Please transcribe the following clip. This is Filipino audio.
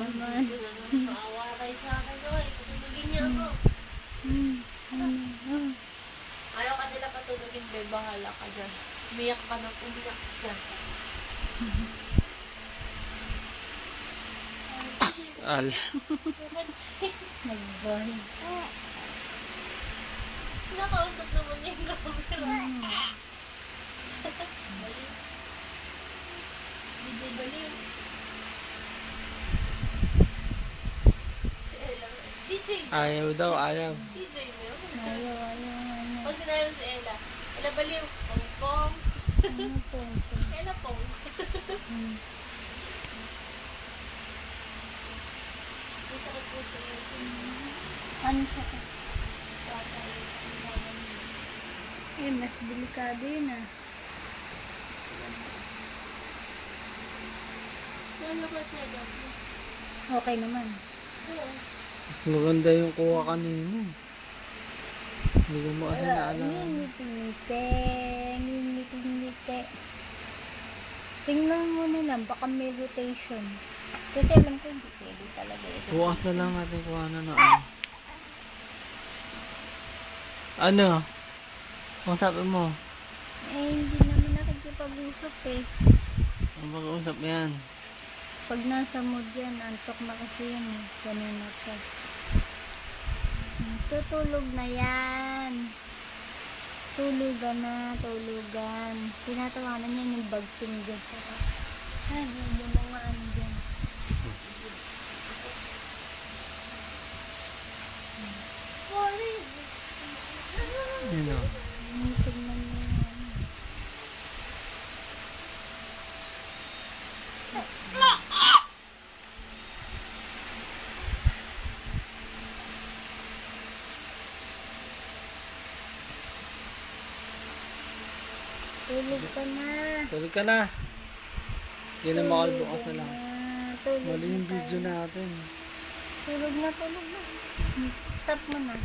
naman. Maawa kayo sa akin, oy. Patulogin niyo ako. Ayaw ka nila patulogin, be. Bahala ka dyan. Umiyak ka na, umiyak ka dyan. Al. Nag-boy. Nakausap naman niya yung camera. DJ Baliw. Si Ella. DJ. Ayaw daw, ayaw. DJ mo yun. Ayaw. Pag sinabi si Ella, Ella Baliw. Pong-pong. Ano po? Ella Pong. May sakit po sa iyo. Ano siya? Eh, mas delikado yun ah. Ano ba siya dati? Okay naman. Oo. Maganda yung kuha kanina. Hindi ko mo kasi naalala. Ngingiti. Tingnan mo na lang, baka may rotation. Kasi alam ko hindi pwede talaga ito. Bukas na lang natin kuha na ano. Ano? Ang sabi mo? Eh, hindi naman nakikipag-usap eh. Ang pag-uusap yan. Pag nasa mood yan, antok na kasi yan eh. Kanina pa. Tutulog na yan. Tulugan na, tulugan. Tinatawanan niya yung bagting dyan. Ay, yung mga ano dyan. Yun o. Tingnan mo yan. Tulog ka na. Tulog ka na. Hindi na makalbukas na lang. Tulog Mali yung na video tayo. natin. Tulog na. Stop mo na.